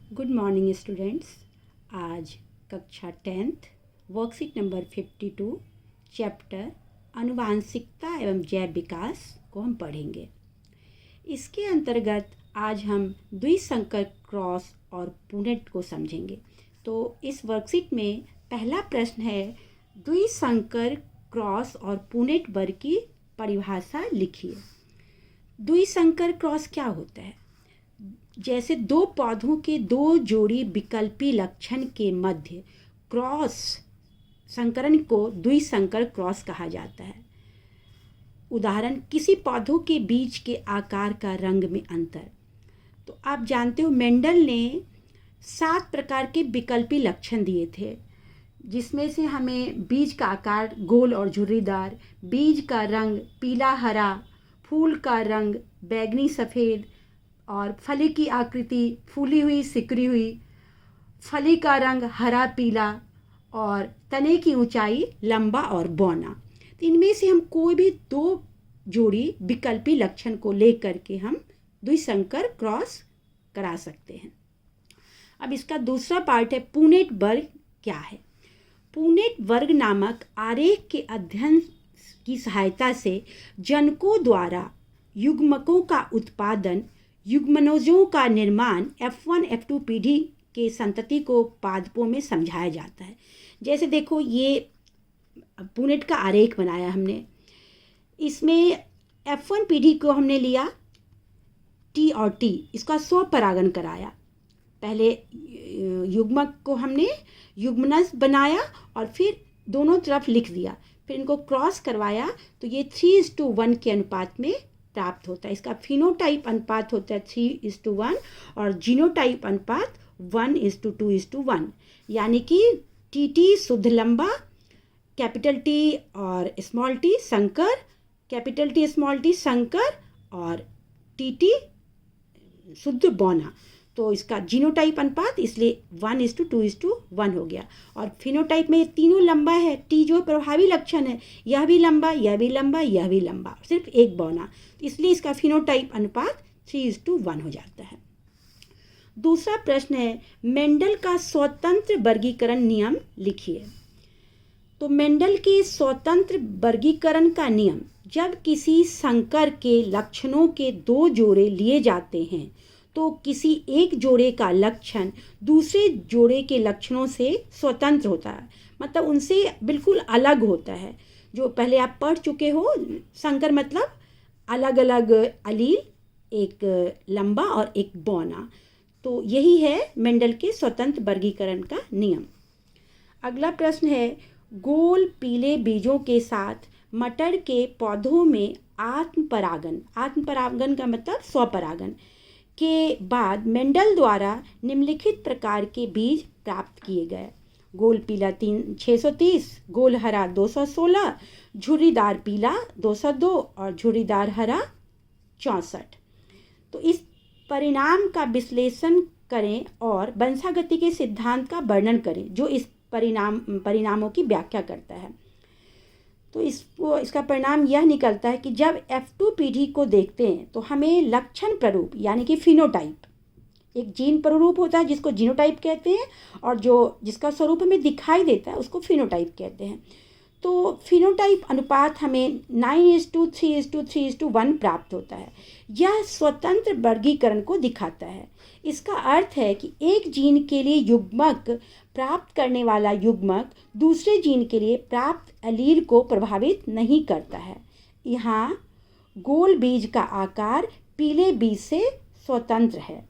Good morning students. आज कक्षा 10th worksheet number 52 chapter आनुवांशिकता एवं जैव विकास को हम पढ़ेंगे। इसके अंतर्गत आज हम द्विसंकर क्रॉस और पुनेट को समझेंगे। तो इस वर्कशीट में पहला प्रश्न है, द्विसंकर क्रॉस और पुनेट वर्ग की परिभाषा लिखिए। द्विसंकर क्रॉस क्या होता है? जैसे दो पौधों के दो जोड़ी विकल्पी लक्षण के मध्य क्रॉस संकरण को द्विसंकर क्रॉस कहा जाता है। उदाहरण, किसी पौधों के बीज के आकार का रंग में अंतर। तो आप जानते हो मेंडल ने 7 प्रकार के विकल्पी लक्षण दिए थे, जिसमें से हमें बीज का आकार गोल और झुर्रीदार, बीज का रंग पीला हरा, फूल का रंग बैंगनी सफ़ेद और फली की आकृति फूली हुई सिकुड़ी हुई, फली का रंग हरा पीला और तने की ऊंचाई लंबा और बौना। तो इनमें से हम कोई भी 2 जोड़ी विकल्पी लक्षण को लेकर के हम द्विसंकर क्रॉस करा सकते हैं। अब इसका दूसरा पार्ट है पुनेट वर्ग क्या है। पुनेट वर्ग नामक आरेख के अध्ययन की सहायता से जनकों द्वारा युग्मकों का उत्पादन, युग्मनजों का निर्माण F1 F2 पीढ़ी के संतति को पादपों में समझाया जाता है। जैसे देखो, ये पुनेट का आरेख बनाया हमने। इसमें F1 पीढ़ी को हमने लिया T और T, इसका स्वपरागण कराया। पहले युग्मक को हमने युग्मनज बनाया और फिर दोनों तरफ लिख दिया, फिर इनको क्रॉस करवाया तो ये 3:1 के अनुपात में प्राप्त होता है। इसका फिनोटाइप अनुपात होता है 3:1 और जीनोटाइप अनुपात 1:2:1। यानी कि TT शुद्ध लंबा, कैपिटल T और स्मॉल t संकर, कैपिटल T स्मॉल t संकर और TT शुद्ध बौना। तो इसका जीनोटाइप अनुपात इसलिए 1:2:1 हो गया। और फिनोटाइप में ये तीनों लंबा है। T जो प्रभावी लक्षण है, यह भी लंबा, यह भी लंबा, यह भी लंबा, सिर्फ एक बौना, इसलिए इसका फिनोटाइप अनुपात 3:1 हो जाता है। दूसरा प्रश्न है, मेंडल का स्वतंत्र वर्गीकरण नियम लिखिए। तो मेंडल के स्वतंत्र वर्गीकरण का नियम, जब किसी संकर के लक्षणों के 2 जोड़े लिए जाते हैं तो किसी एक जोड़े का लक्षण दूसरे जोड़े के लक्षणों से स्वतंत्र होता है, मतलब उनसे बिल्कुल अलग होता है। जो पहले आप पढ़ चुके हो, संकर मतलब अलग अलग अलील, एक लंबा और एक बौना। तो यही है मेंडल के स्वतंत्र वर्गीकरण का नियम। अगला प्रश्न है, गोल पीले बीजों के साथ मटर के पौधों में आत्मपरागन का मतलब स्वपरागन के बाद मेंडल द्वारा निम्नलिखित प्रकार के बीज प्राप्त किए गए। गोल पीला 630, गोल हरा 216, झुर्रीदार पीला 202 और झुर्रीदार हरा 64। तो इस परिणाम का विश्लेषण करें और वंशागति के सिद्धांत का वर्णन करें जो इस परिणामों की व्याख्या करता है। तो इसका परिणाम यह निकलता है कि जब F2 पीढ़ी को देखते हैं तो हमें लक्षण प्ररूप यानी कि फिनोटाइप, एक जीन प्ररूप होता है जिसको जीनोटाइप कहते हैं, और जिसका स्वरूप हमें दिखाई देता है उसको फिनोटाइप कहते हैं। तो फिनोटाइप अनुपात हमें 9:3:3:1 प्राप्त होता है। यह स्वतंत्र वर्गीकरण को दिखाता है। इसका अर्थ है कि एक जीन के लिए युग्मक प्राप्त करने वाला युग्मक दूसरे जीन के लिए प्राप्त एलील को प्रभावित नहीं करता है। यहाँ गोल बीज का आकार पीले बीज से स्वतंत्र है।